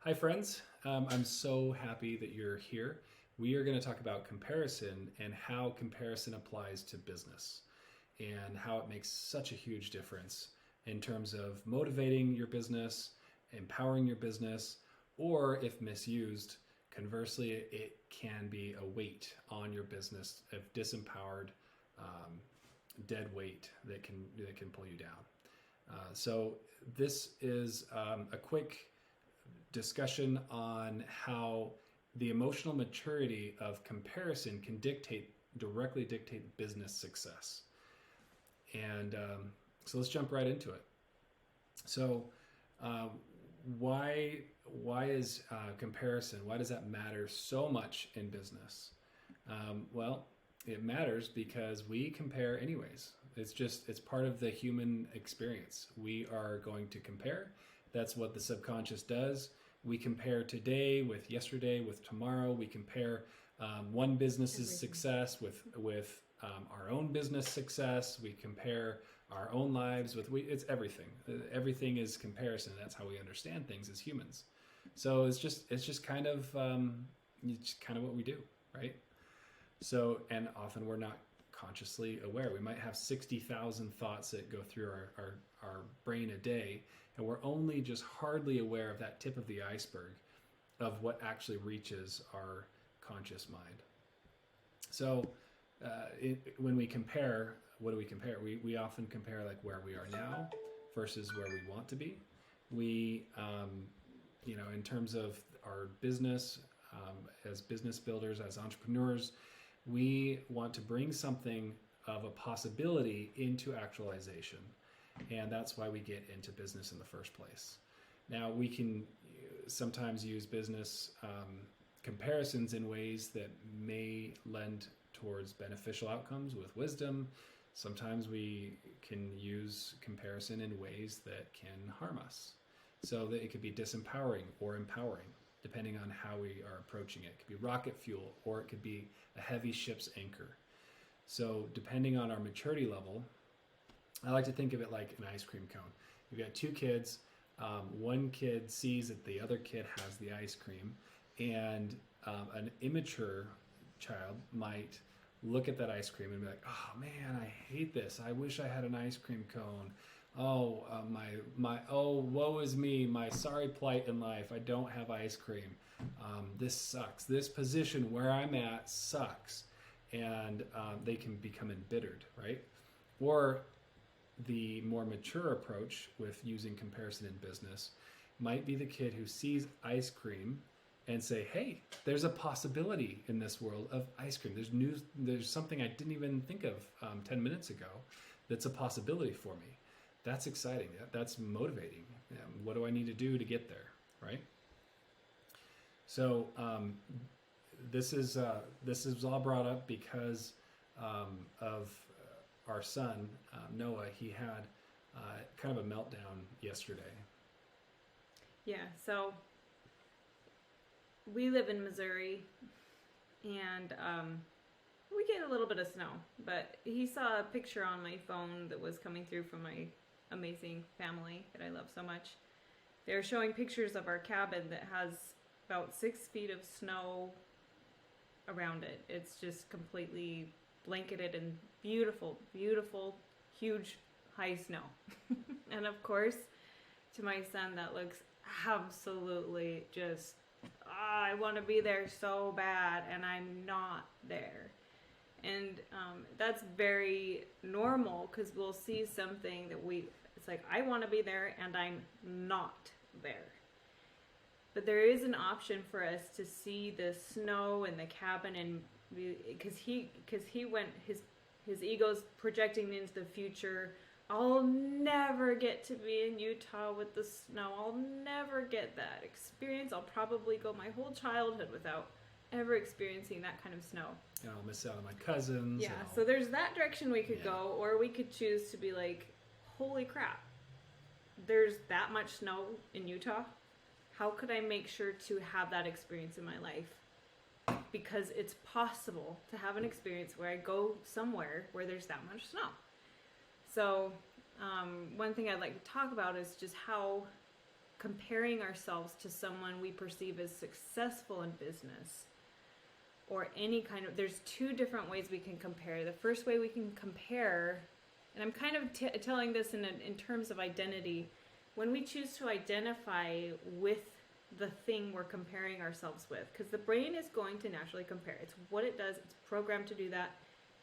Hi, friends. I'm so happy that you're here. We are going to talk about comparison and how comparison applies to business and how it makes such a huge difference in terms of motivating your business, empowering your business, or if misused, conversely, it can be a weight on your business of disempowered, um, dead weight that can pull you down. So this is a quick discussion on how the emotional maturity of comparison can directly dictate business success. And so let's jump right into it. So uh, why is comparison? Why does that matter so much in business? Well, it matters because we compare anyways. It's part of the human experience. We are going to compare. That's what the subconscious does. We compare today with yesterday, with tomorrow. We compare one business's success with our own business success. We compare our own lives with it's everything. Everything is comparison. That's how we understand things as humans. So it's just kind of what we do, right? So, and often we're not consciously aware. We might have 60,000 thoughts that go through our brain a day, and we're only just hardly aware of that tip of the iceberg of what actually reaches our conscious mind. So when we compare, what do we compare? We often compare like where we are now versus where we want to be. We, in terms of our business, as business builders, as entrepreneurs, we want to bring something of a possibility into actualization. And that's why we get into business in the first place. Now, we can sometimes use business comparisons in ways that may lend towards beneficial outcomes with wisdom. Sometimes we can use comparison in ways that can harm us. So that it could be disempowering or empowering, depending on how we are approaching it. It could be rocket fuel, or it could be a heavy ship's anchor. So depending on our maturity level, I like to think of it like an ice cream cone. You've got two kids. One kid sees that the other kid has the ice cream, and an immature child might look at that ice cream and be like, "Oh man, I hate this. I wish I had an ice cream cone. Oh, oh, woe is me. My sorry plight in life. I don't have ice cream. This sucks. This position where I'm at sucks." And they can become embittered, right? Or the more mature approach with using comparison in business might be the kid who sees ice cream and say, "Hey, there's a possibility in this world of ice cream. There's something I didn't even think of 10 minutes ago that's a possibility for me. That's exciting. That's motivating. What do I need to do to get there?" Right? So this is all brought up because of our son Noah. He had kind of a meltdown yesterday. Yeah. So we live in Missouri, and we get a little bit of snow. But he saw a picture on my phone that was coming through from my amazing family that I love so much. They're showing pictures of our cabin that has about 6 feet of snow around it. It's just completely blanketed in beautiful, beautiful, huge, high snow. And of course, to my son, that looks absolutely just, I want to be there so bad, and I'm not there. And that's very normal, because we'll see something that it's like, I want to be there and I'm not there. But there is an option for us to see the snow in the cabin, and because he went, his ego's projecting into the future. I'll never get to be in Utah with the snow. I'll never get that experience. I'll probably go my whole childhood without ever experiencing that kind of snow. And I'll miss out on my cousins. Yeah, so there's that direction we could go, or we could choose to be like, holy crap, there's that much snow in Utah. How could I make sure to have that experience in my life? Because it's possible to have an experience where I go somewhere where there's that much snow. So one thing I'd like to talk about is just how comparing ourselves to someone we perceive as successful in business or any kind of, there's two different ways we can compare. The first way we can compare, and I'm kind of telling this in terms of identity, when we choose to identify with the thing we're comparing ourselves with, because the brain is going to naturally compare. It's what it does. It's programmed to do that.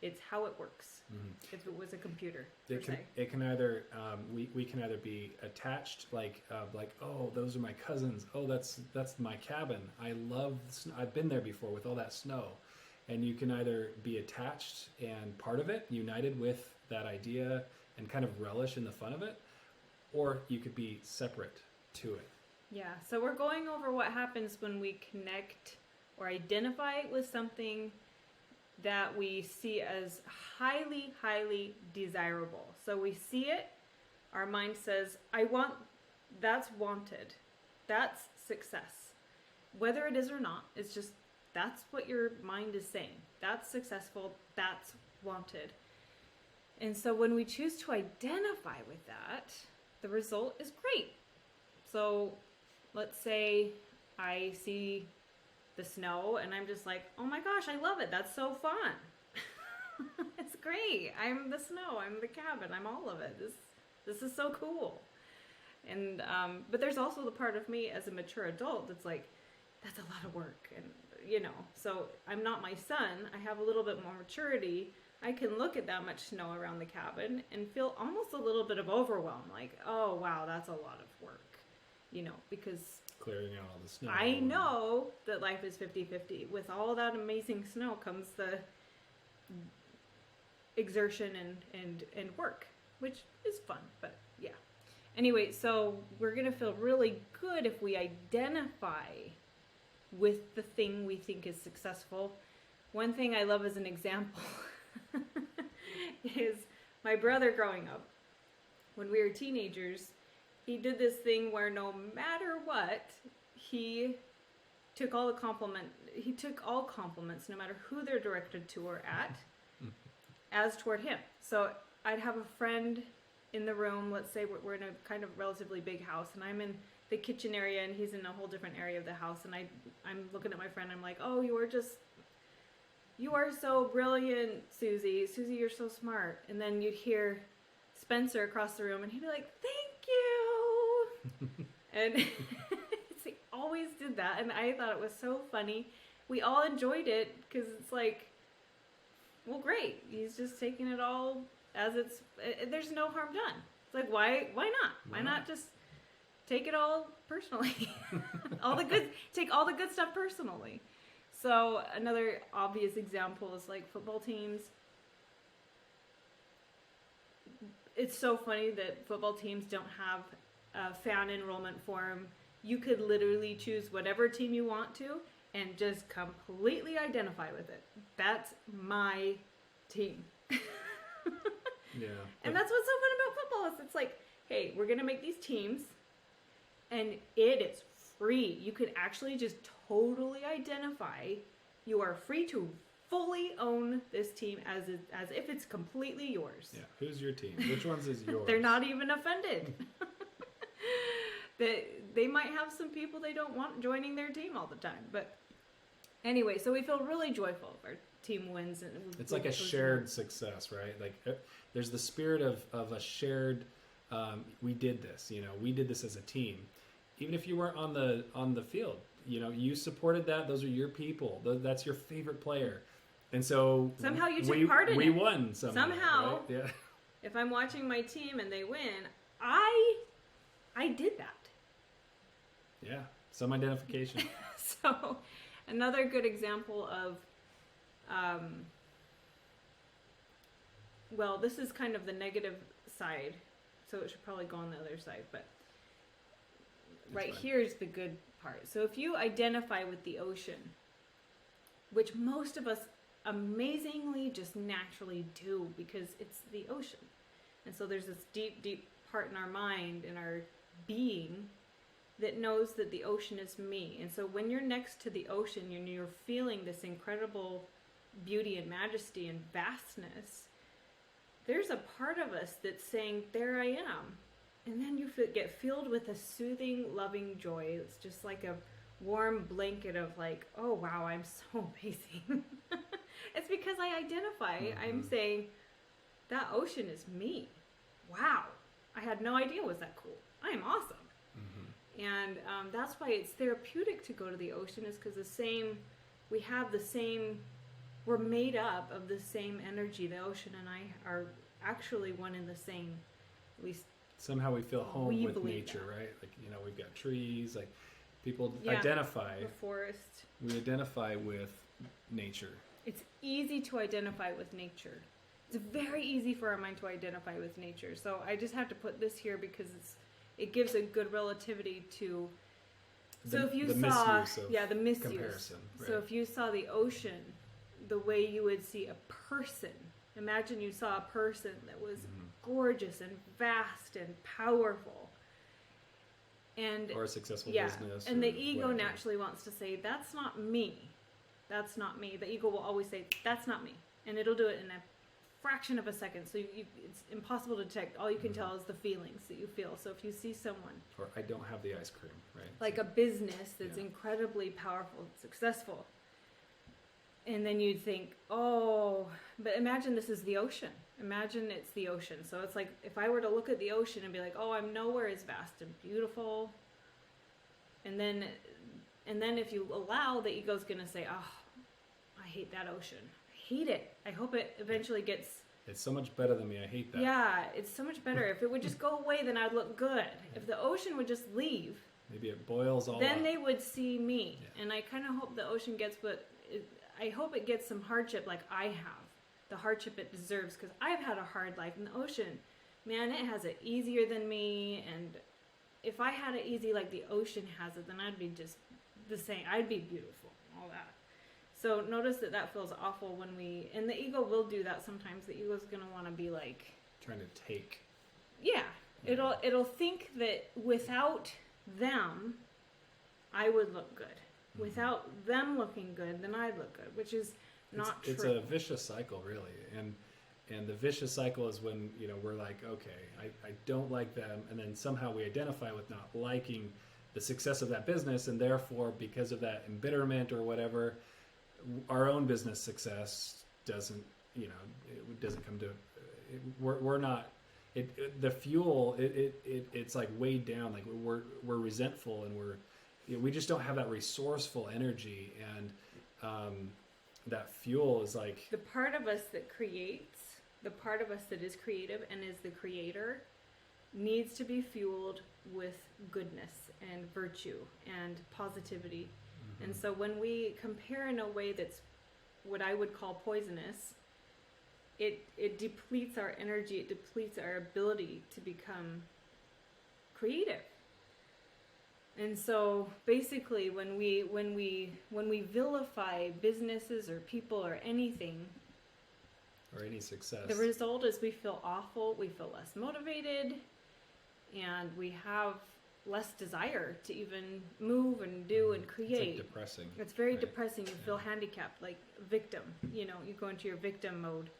It's how it works. Mm-hmm. If it was a computer, it can either we can either be attached, like oh, those are my cousins. Oh, that's my cabin. I love. I've been there before with all that snow, and you can either be attached and part of it, united with that idea, and kind of relish in the fun of it, or you could be separate to it. Yeah. So we're going over what happens when we connect or identify with something that we see as highly, highly desirable. So we see it, our mind says, that's wanted. That's success. Whether it is or not, it's just, that's what your mind is saying. That's successful, that's wanted. And so when we choose to identify with that, the result is great. So let's say I see the snow and I'm just like, oh my gosh, I love it. That's so fun. It's great. I'm the snow. I'm the cabin. I'm all of it. This is so cool. And but there's also the part of me as a mature adult that's like, that's a lot of work. And so I'm not my son. I have a little bit more maturity. I can look at that much snow around the cabin and feel almost a little bit of overwhelm. Like, oh wow, that's a lot of work. Because clearing out all the snow. I know that life is 50-50. With all that amazing snow comes the exertion and work, which is fun, but yeah. Anyway, so we're going to feel really good if we identify with the thing we think is successful. One thing I love as an example is my brother growing up. When we were teenagers, he did this thing where no matter what, he took all compliments, no matter who they're directed to or at, as toward him. So I'd have a friend in the room. Let's say we're in a kind of relatively big house, and I'm in the kitchen area, and he's in a whole different area of the house. And I'm looking at my friend. I'm like, oh, you are so brilliant, Susie. Susie, you're so smart. And then you'd hear Spencer across the room, and he'd be like, thank you. And he always did that, and I thought it was so funny. We all enjoyed it because it's like, well, great. He's just taking it all as there's no harm done. It's like, why not? Why not just take it all personally? Take all the good stuff personally. So another obvious example is like football teams. It's so funny that football teams don't have a fan enrollment form. You could literally choose whatever team you want to and just completely identify with it. That's my team. Yeah. And that's what's so fun about football is it's like, hey, we're going to make these teams and it is free. You can actually just totally identify. You are free to fully own this team as if it's completely yours. Yeah. Who's your team? Which one's is yours? They're not even offended. They might have some people they don't want joining their team all the time. But anyway, so we feel really joyful if our team wins. And it's like a shared success, right? Like there's the spirit of a shared, we did this, we did this as a team. Even if you weren't on the field, you supported that. Those are your people. That's your favorite player. And so somehow you took part in it. We won somehow. Right? Yeah. If I'm watching my team and they win, I did that. Yeah, some identification. So another good example of, well, this is kind of the negative side, so it should probably go on the other side, but right here's the good part. So if you identify with the ocean, which most of us amazingly just naturally do because it's the ocean. And so there's this deep, deep part in our mind, in our being, that knows that the ocean is me. And so when you're next to the ocean, you're feeling this incredible beauty and majesty and vastness, there's a part of us that's saying, there I am. and then you get filled with a soothing, loving joy. It's just like a warm blanket of like, oh wow, I'm so amazing. It's because I identify. I'm saying that ocean is me. Wow, I had no idea it was that cool. I am awesome. And that's why it's therapeutic to go to the ocean, is because we're made up of the same energy. The ocean and I are actually one and the same, at least somehow we feel home we with believe nature, that. right? Like, we've got trees, like people Yeah, identify. the forest. We identify with nature. It's easy to identify with nature. It's very easy for our mind to identify with nature. So I just have to put this here because it gives a good relativity to. So if you saw, the misuse. Comparison. Right. So if you saw the ocean, the way you would see a person. Imagine you saw a person that was gorgeous and vast and powerful. Or a successful yeah, business. And the ego whatever. naturally wants to say, that's not me. That's not me. The ego will always say, that's not me. And it'll do it in a fraction of a second. So it's impossible to detect. All you can tell is the feelings that you feel. So if you see someone. Or I don't have the ice cream, right? Like a business that's incredibly powerful and successful. And then you'd think, oh, but imagine this is the ocean. Imagine it's the ocean. So it's like if I were to look at the ocean and be like, oh, I'm nowhere as vast and beautiful. And then if you allow, the ego's going to say, oh, I hate that ocean. I hate it. I hope it eventually gets... It's so much better than me. I hate that. Yeah, it's so much better. If it would just go away, then I'd look good. If the ocean would just leave... Maybe it boils all then up. they would see me. Yeah. And I kind of hope the ocean gets I hope it gets some hardship like I have. The hardship it deserves, because I've had a hard life. And the ocean, man, it has it easier than me. And if I had it easy like the ocean has it, then I'd be just the same. I'd be beautiful, all that. So notice that feels awful when and the ego will do that sometimes. The ego's going to want to be like... Trying to take. Yeah. It'll think that without them, I would look good. Without them looking good, then I'd look good, which is not true. It's a vicious cycle, really. And the vicious cycle is when, we're like, okay, I don't like them, and then somehow we identify with not liking the success of that business, and therefore, because of that embitterment or whatever, our own business success doesn't come to... We're not... the fuel, it's like weighed down, like we're resentful, and we just don't have that resourceful energy, and that fuel is like... The part of us that creates, the part of us that is creative and is the creator, needs to be fueled with goodness and virtue and positivity. And so when we compare in a way that's what I would call poisonous, it depletes our energy, it depletes our ability to become creative. And so basically when we vilify businesses or people or anything, or any success, the result is we feel awful, we feel less motivated, and we have less desire to even move and do and create. It's like depressing. It's very depressing. You feel handicapped, like victim. You go into your victim mode.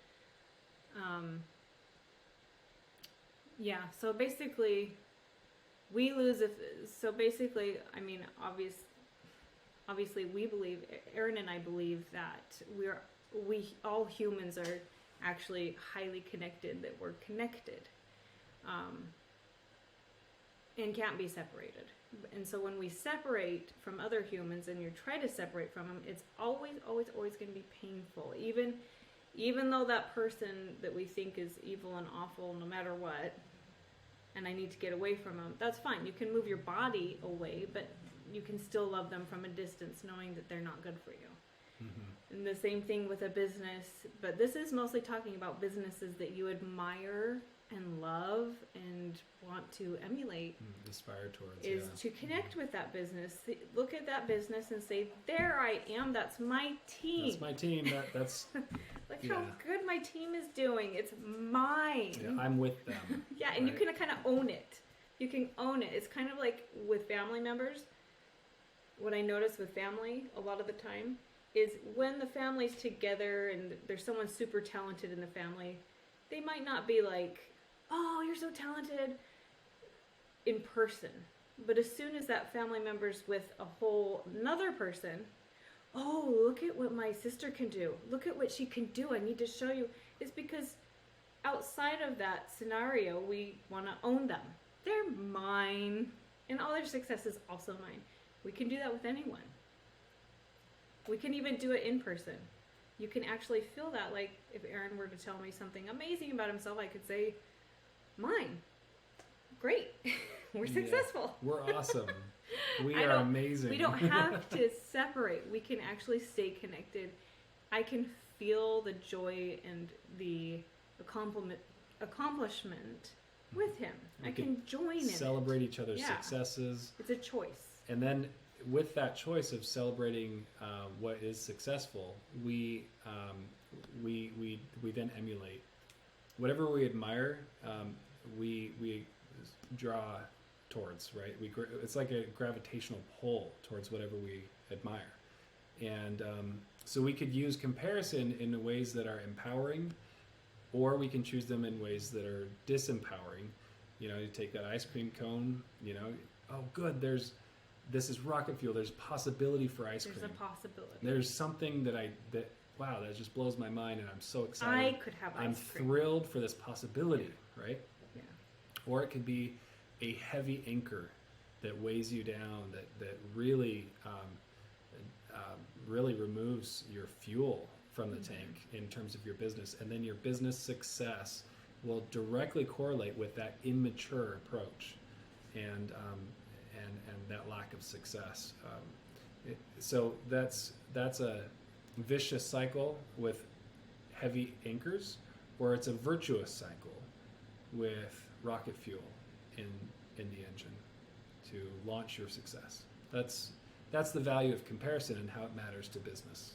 So basically we lose obviously we believe, Aaron and I believe that we all humans are actually highly connected, that we're connected, and can't be separated. And so when we separate from other humans and you try to separate from them, it's always going to be painful. Even though that person that we think is evil and awful no matter what, and I need to get away from them, that's fine. You can move your body away, but you can still love them from a distance, knowing that they're not good for you. And the same thing with a business, but this is mostly talking about businesses that you admire and love and want to emulate. Aspire towards. Is to connect with that business. Look at that business and say, there I am, that's my team. That's my team. That's Look how good my team is doing. It's mine. Yeah, I'm with them. Yeah, and you can kind of own it. You can own it. It's kind of like with family members. What I notice with family a lot of the time is when the family's together and there's someone super talented in the family, they might not be like, oh, you're so talented. in person. But as soon as that family member's with a whole another person, oh, look at what my sister can do. Look at what she can do. I need to show you. It's because outside of that scenario, we want to own them. They're mine. And all their success is also mine. We can do that with anyone. We can even do it in person. You can actually feel that. Like if Aaron were to tell me something amazing about himself, I could say, mine. Great. We're successful. We're awesome. We are amazing. We don't have to separate. We can actually stay connected. I can feel the joy and the accomplishment with him. I can join in it. Celebrate each other's successes. It's a choice. And then with that choice of celebrating what is successful, we then emulate whatever we admire. We draw towards, right? It's like a gravitational pull towards whatever we admire, and so we could use comparison in ways that are empowering, or we can choose them in ways that are disempowering. You know, you take that ice cream cone. You know, oh, good. This is rocket fuel. There's possibility for ice cream. There's a possibility. There's something wow, that just blows my mind, and I'm so excited. I could have ice cream. I'm thrilled for this possibility, right? Yeah. Or it could be a heavy anchor that weighs you down, that really really removes your fuel from the tank in terms of your business, and then your business success will directly correlate with that immature approach and that lack of success. So that's a vicious cycle with heavy anchors, or it's a virtuous cycle with rocket fuel in the engine to launch your success. That's the value of comparison and how it matters to business.